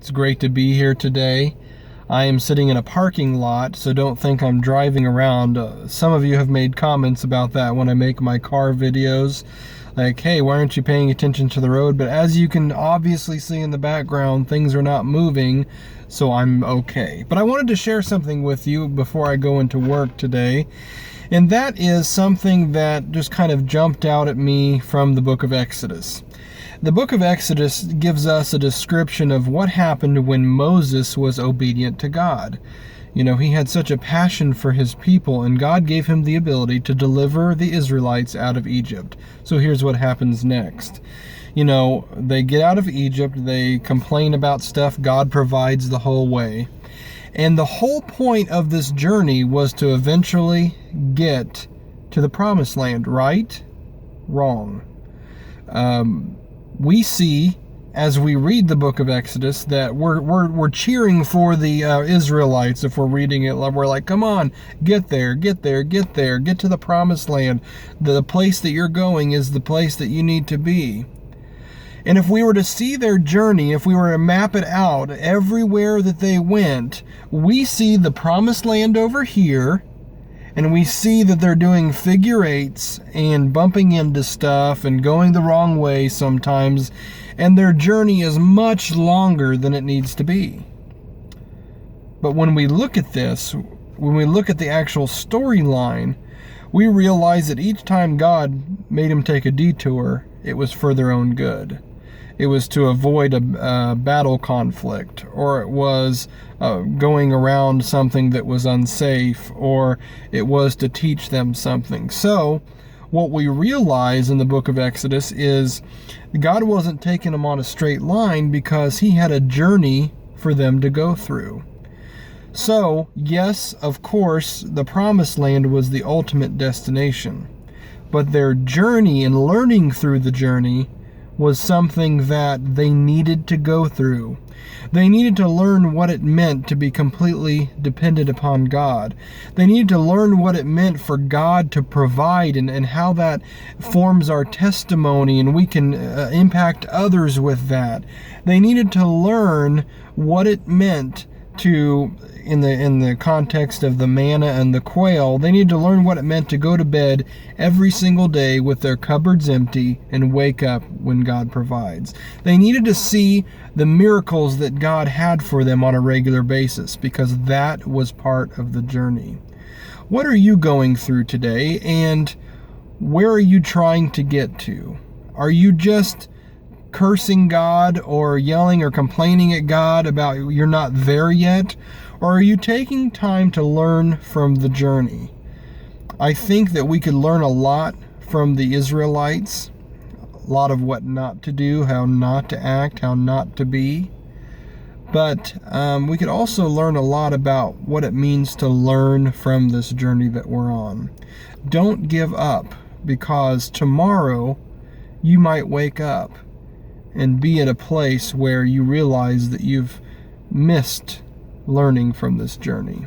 It's great to be here today. I am sitting in a parking lot, so don't think I'm driving around. Some of you have made comments about that when I make my car videos. Like, hey, why aren't you paying attention to the road? But as you can obviously see in the background, things are not moving, so I'm okay. But I wanted to share something with you before I go into work today. And that is something that just kind of jumped out at me from the book of Exodus. The book of Exodus gives us a description of what happened when Moses was obedient to God. You know, he had such a passion for his people, and God gave him the ability to deliver the Israelites out of Egypt. So here's what happens next. You know, they get out of Egypt, they complain about stuff, God provides the whole way. And the whole point of this journey was to eventually get to the promised land, right? Wrong. We see, as we read the book of Exodus, that we're cheering for the Israelites. If we're reading it, we're like, come on, get there, get there, get there, get to the promised land. The place that you're going is the place that you need to be. And if we were to see their journey, if we were to map it out, everywhere that they went, we see the promised land over here, and we see that they're doing figure eights and bumping into stuff and going the wrong way sometimes, and their journey is much longer than it needs to be. But when we look at this, when we look at the actual storyline, we realize that each time God made them take a detour, it was for their own good. It was to avoid a battle conflict, or it was going around something that was unsafe, or it was to teach them something. So what we realize in the book of Exodus is God wasn't taking them on a straight line because he had a journey for them to go through. So, yes, of course, the promised land was the ultimate destination, but their journey and learning through the journey was something that they needed to go through. They needed to learn what it meant to be completely dependent upon God. They needed to learn what it meant for God to provide, and how that forms our testimony, and we can impact others with that. They needed to learn what it meant to, in the context of the manna and the quail, they needed to learn what it meant to go to bed every single day with their cupboards empty and wake up when God provides. They needed to see the miracles that God had for them on a regular basis, because that was part of the journey. What are you going through today, and where are you trying to get to? Are you just cursing God or yelling or complaining at God about you're not there yet? Or are you taking time to learn from the journey? I think that we could learn a lot from the Israelites, a lot of what not to do, how not to act, how not to be. But we could also learn a lot about what it means to learn from this journey that we're on. Don't give up, because tomorrow you might wake up and be at a place where you realize that you've missed learning from this journey.